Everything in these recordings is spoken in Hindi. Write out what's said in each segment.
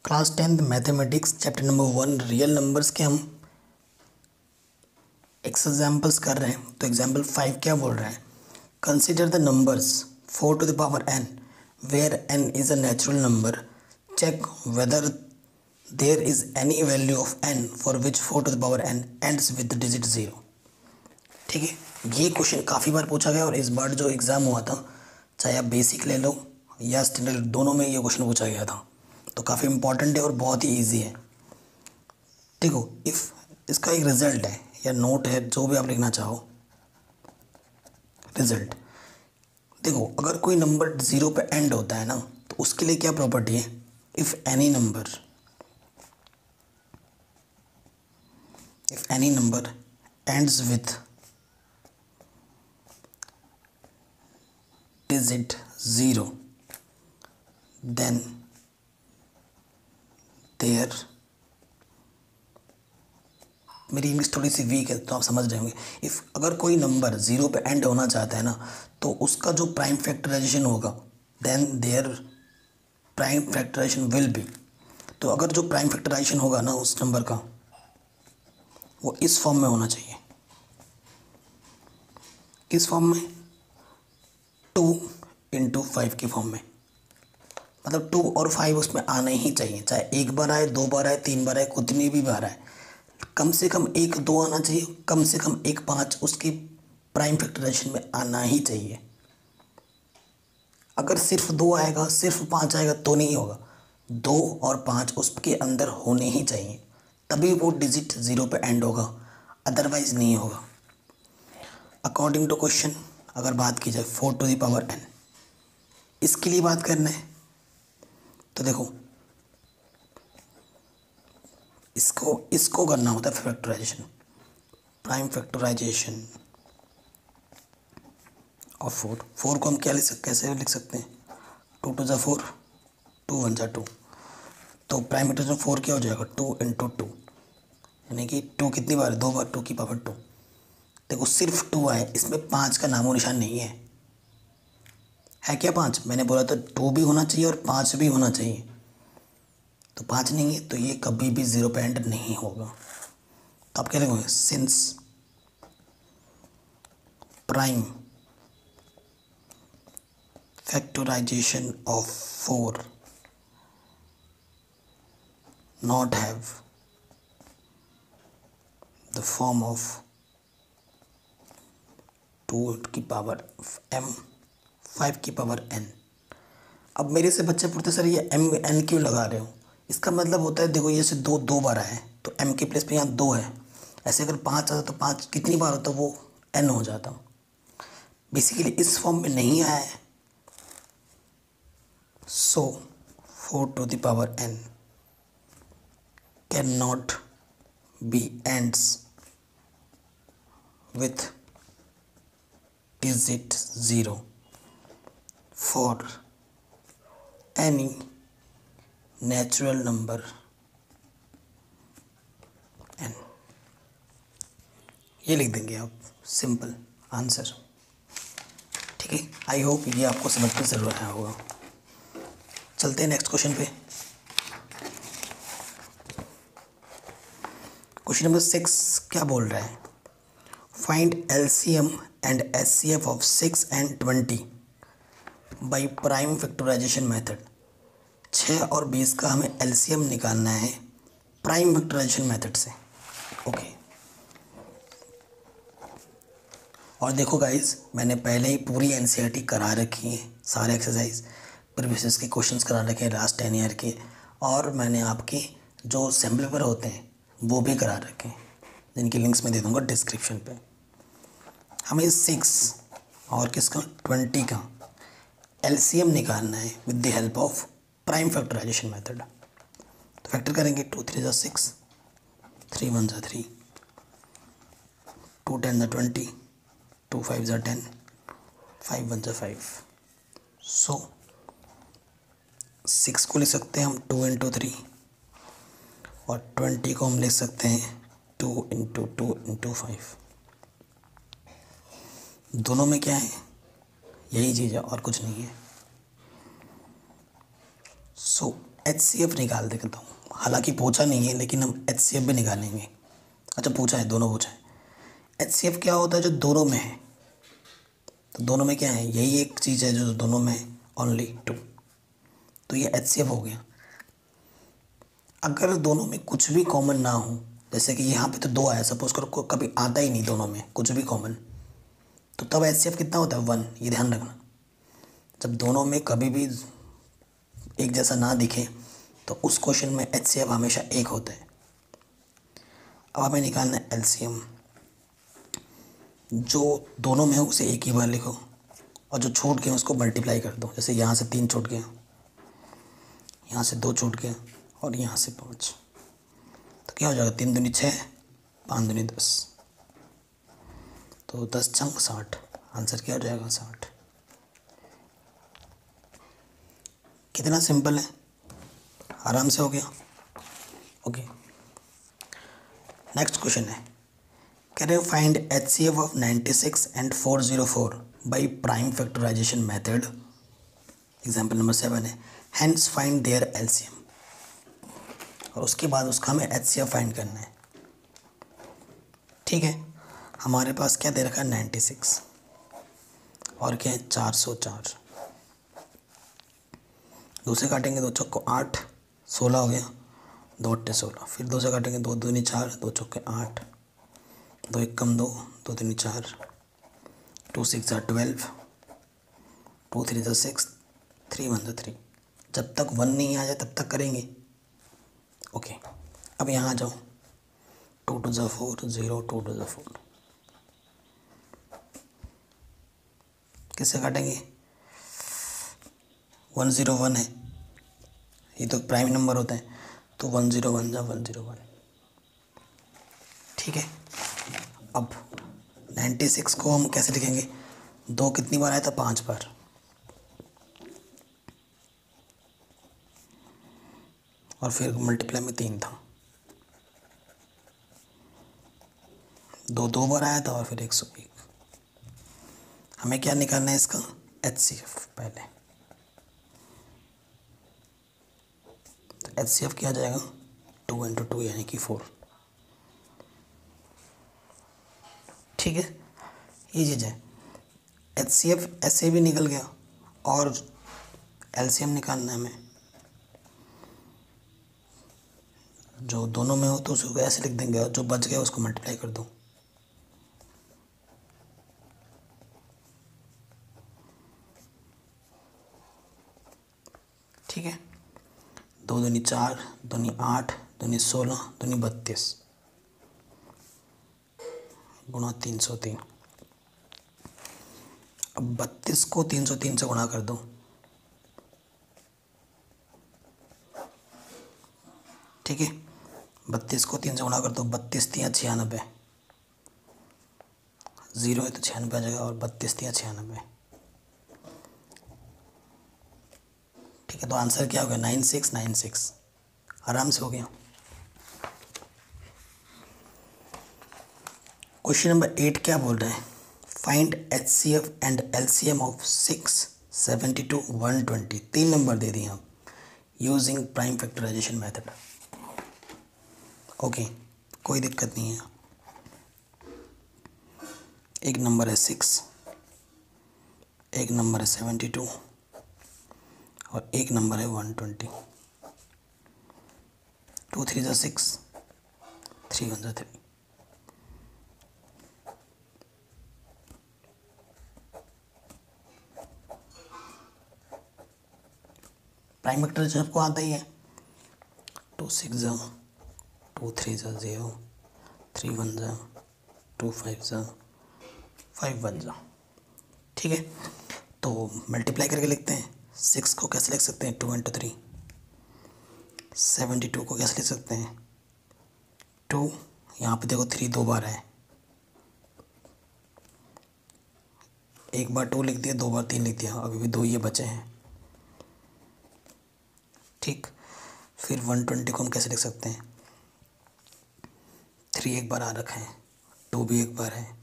Class 10th mathematics chapter number 1 real numbers के हम एग्जाम्पल्स कर रहे हैं। तो एग्जाम्पल 5 क्या बोल रहा है? Consider the numbers 4 to the power n where n is a natural number, check whether there is any value of n for which 4 to the power n ends with the digit 0। ठीक है, ये क्वेश्चन काफ़ी बार पूछा गया और इस बार जो एग्ज़ाम हुआ था, चाहे आप बेसिक ले लो या स्टैंडर्ड, दोनों में ये क्वेश्चन पूछा गया था। तो काफ़ी इंपॉर्टेंट है और बहुत ही इजी है। देखो, इफ़ इसका एक रिजल्ट है या नोट है, जो भी आप लिखना चाहो, रिजल्ट देखो, अगर कोई नंबर 0 पे एंड होता है ना, तो उसके लिए क्या प्रॉपर्टी है? If any number ends with digit 0 then there, मेरी इंग्लिश थोड़ी सी वीक है तो आप समझ रहे होंगे। इफ़ अगर कोई नंबर 0 पे एंड होना चाहता है ना, तो उसका जो प्राइम फैक्टराइजेशन होगा, then there prime factorization will be. तो अगर जो प्राइम फैक्टराइजेशन होगा ना उस नंबर का, वो इस फॉर्म में होना चाहिए। किस फॉर्म में? 2 into 5 की फॉर्म में। मतलब 2 और 5 उसमें आने ही चाहिए, चाहे एक बार आए, 2 बार आए, 3 बार आए, कितनी भी बार आए, कम से कम 1 2 आना चाहिए, कम से कम 1 5 उसकी प्राइम फैक्टराइजेशन में आना ही चाहिए। अगर सिर्फ 2 आएगा, सिर्फ 5 आएगा तो नहीं होगा, 2 और 5 उसके अंदर होने ही चाहिए, तभी वो डिजिट 0 पे एंड होगा, अदरवाइज नहीं होगा। अकॉर्डिंग टू क्वेश्चन अगर बात की जाए 4 to the power n, इसके लिए बात करना है तो देखो, इसको करना होता है फैक्टराइजेशन, प्राइम फैक्टराइजेशन ऑफ 4 को हम क्या कैसे लिख सकते हैं? 2 2 जा 4, 2 1 जा 2। तो प्राइम फैक्टराइजेशन 4 क्या हो जाएगा? 2 into 2, यानी कि 2 कितनी बार? 2 बार, 2 की पावर 2। देखो, सिर्फ 2 आए, इसमें 5 का नामो निशान नहीं है। है क्या 5? मैंने बोला था 2 भी होना चाहिए और 5 भी होना चाहिए, तो 5 नहीं है, तो ये कभी भी 0 पे एंड नहीं होगा। तो आप क्या लिखोगे? Since prime factorization of 4 not have the form of 2 की पावर m 5 की पावर n। अब मेरे से बच्चे पूछते सर ये m n क्यों लगा रहे हो? इसका मतलब होता है, देखो, ये से 2 बार आए तो m के प्लेस पे यहाँ 2 है। ऐसे अगर 5 आता तो 5 कितनी बार होता? वो n हो जाता। बेसिकली इस फॉर्म में नहीं आया है, सो 4 to the power n cannot be ends with digit 0 for any natural number n। ये लिख देंगे आप, सिंपल आंसर। ठीक है, आई होप ये आपको समझ में ज़रूर आया होगा। चलते हैं नेक्स्ट क्वेश्चन पे। क्वेश्चन नंबर 6 क्या बोल रहा है? Find LCM and SCF of 6 and 20 by prime factorization method. 6 और 20 का हमें LCM निकालना है प्राइम फैक्टराइजेशन मेथड से। ओके, और देखो गाइस, मैंने पहले ही पूरी NCERT करा रखी है, सारे एक्सरसाइज प्रीवियस के क्वेश्चंस करा रखे हैं लास्ट 10 ईयर के, और मैंने आपके जो सैम्पल पेपर होते हैं वो भी करा रखे हैं, जिनकी लिंक्स मैं दे दूंगा डिस्क्रिप्शन पे। हमें 6 और किसका 20 का LCM निकालना है with the help of prime factorization method. तो फैक्टर करेंगे, 2 3 जा 6, 3 1 जा 3, 2 10 जा 20, 2 5 जा 10, 5 1 जा 5। सो 6 को लिख सकते हैं हम 2 into 3, और 20 को हम लिख सकते हैं 2 into 2 into 5। दोनों में क्या है? यही चीज़ है और कुछ नहीं है। सो HCF निकाल देता हूँ, हालांकि पूछा नहीं है लेकिन हम HCF भी निकालेंगे। अच्छा पूछा है, दोनों पूछा है। HCF क्या होता है? जो दोनों में है। तो दोनों में क्या है? यही एक चीज़ है जो दोनों में है, ओनली 2। तो ये HCF हो गया। अगर दोनों में कुछ भी कॉमन ना हो, जैसे कि यहाँ पे तो 2 आया, सपोज करो कभी आता ही नहीं दोनों में कुछ भी कॉमन, तो तब HCF कितना होता है? 1। ये ध्यान रखना, जब दोनों में कभी भी एक जैसा ना दिखे तो उस क्वेश्चन में HCF हमेशा 1 होता है। अब हमें निकालना है LCM। जो दोनों में हो उसे एक ही बार लिखो, और जो छूट गए उसको मल्टीप्लाई कर दो। जैसे यहाँ से 3 छूट गया, यहाँ से 2 छूट गया, और यहाँ से 5। तो क्या हो जाएगा? 3 दूनी 6, 5 दूनी 10, तो 10 छंग 60। आंसर क्या हो जाएगा? 60। कितना सिंपल है, आराम से हो गया। ओके, नेक्स्ट क्वेश्चन है, can you find HCF of 96 and 404 by prime factorization method. Example number 7 है, हैंस फाइंड देयर LCM। और उसके बाद उसका हमें HCF फाइंड करना है। ठीक है, हमारे पास क्या दे रखा है? 96, और क्या है? 404। 2 से काटेंगे 2 चौको 8, 16 हो गया, 2 अट्ठे 16। फिर 2 से काटेंगे 2 दूनी 4, 2 चौके 8, 2 एक कम 2, 2 तीन 4, 2 6 12, 2 3 6, 3 1 3। जब तक 1 नहीं आ जाए तब तक करेंगे। ओके, अब यहाँ आ जाओ। 2 2 4, 0, 2 2 4। किससे काटेंगे? 101 है, ये तो प्राइम नंबर होता है, तो 101 जा 101। ठीक है, अब 96 को हम कैसे लिखेंगे? 2 कितनी बार आया था? 5 बार। और फिर मल्टीप्लाई में 3 था, 2 बार आया था, और फिर 101। हमें क्या निकालना है इसका? HCF पहले। तो HCF क्या आ जाएगा? 2 × 2 यानी कि 4। ठीक है, ये चीज़ है। HCF ऐसे भी निकल गया, और LCM निकालना है हमें। जो दोनों में हो तो उसको ऐसे लिख देंगे, और जो बच गया उसको मल्टीप्लाई कर दो। ठीक है, 2 दूनी 4, 2 दूनी 8, 2 दूनी 16, 2 दूनी 32 गुणा 303। अब 32 को 303 से गुणा कर दो। ठीक है, 32 को 3 से गुणा कर दो। 32 3 96, 0 है तो 96 आ जाएगा, और 32 3 96। ठीक है, तो आंसर क्या हो गया? 9696। आराम से हो गया। क्वेश्चन नंबर 8 क्या बोल रहे हैं? Find HCF and LCM of 6, 72, 120। 3 number दे दिए हम, using prime factorization method. Okay, कोई दिक्कत नहीं है। एक नंबर है 6, एक नंबर है 72, और एक नंबर है 120। 2 3 6, 3 1 3। प्राइम फैक्टराइजेशन सबको आता ही है। 2 6 2 3 0, 3 1 2 5 5 1। ठीक है, तो मल्टीप्लाई करके लिखते हैं। 6 को कैसे लिख सकते हैं? 2 × 3। 72 को कैसे लिख सकते हैं? 2, यहाँ पे देखो 3 2 बार है, एक बार 2 लिख दिया, 2 बार 3 लिख दिया, अभी भी 2 ये बचे हैं। ठीक, फिर 120 को हम कैसे लिख सकते हैं? 3 एक बार आ रखा है, 2 भी एक बार है,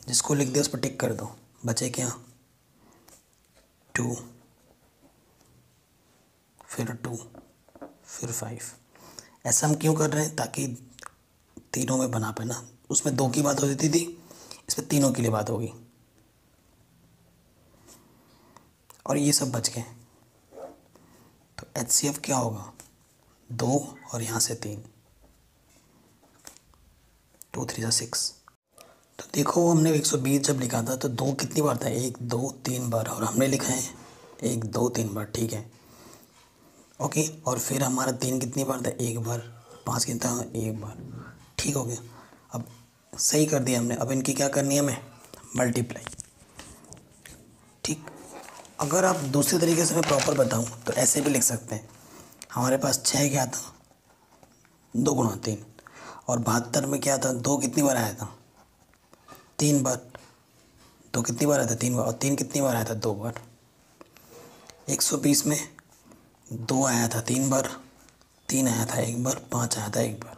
जिसको लिख दिया उस पर टिक कर दो। बचे क्या? 2, फिर 2, फिर 5। ऐसा हम क्यों कर रहे हैं? ताकि तीनों में बना पाए ना। उसमें 2 की बात होती थी, इसमें तीनों के लिए बात होगी। और ये सब बच गए, तो HCF क्या होगा? 2 और यहाँ से 3, 2 3 6। तो देखो हमने 120 जब लिखा था तो 2 कितनी बार था? 1 2 3 बार, और हमने लिखा है 1 2 3 बार, ठीक है ओके। और फिर हमारा 3 कितनी बार था? 1 बार। 5 कितना था? 1 बार, ठीक हो गया। अब सही कर दिया हमने। अब इनकी क्या करनी है हमें? मल्टीप्लाई, ठीक। अगर आप दूसरे तरीके से मैं प्रॉपर बताऊं तो ऐसे भी लिख सकते हैं। हमारे पास 6 क्या था? 2 गुणा 3। और 72 में क्या था? 2 कितनी बार आया था? 3 बार। 2 कितनी बार आया था? 3 बार। और 3 कितनी बार आया था? 2 बार। 120 में 2 आया था 3 बार, 3 आया था 1 बार, 5 आया था 1 बार,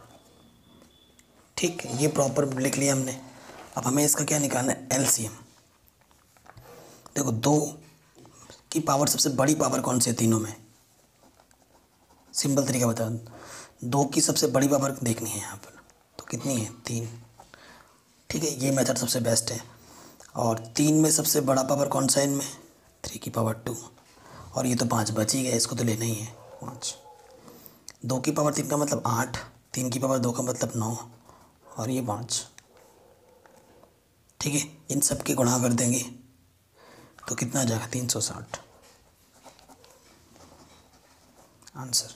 ठीक। ये प्रॉपर लिख लिया हमने। अब हमें इसका क्या निकालना है? LCM। देखो 2 की पावर सबसे बड़ी पावर कौन सी है तीनों में? सिंपल तरीका बता, 2 की सबसे बड़ी पावर देखनी है यहाँ पर, तो कितनी है? 3, ठीक है। ये मेथड सबसे बेस्ट है। और 3 में सबसे बड़ा पावर कौन सा है इनमें? 3 की पावर 2। और ये तो 5 बच ही गया, इसको तो लेना ही है 5। 2 की पावर 3 का मतलब 8, 3 की पावर 2 का मतलब 9, और ये 5, ठीक है। इन सब के गुणा कर देंगे तो कितना आ जाएगा? 360 आंसर।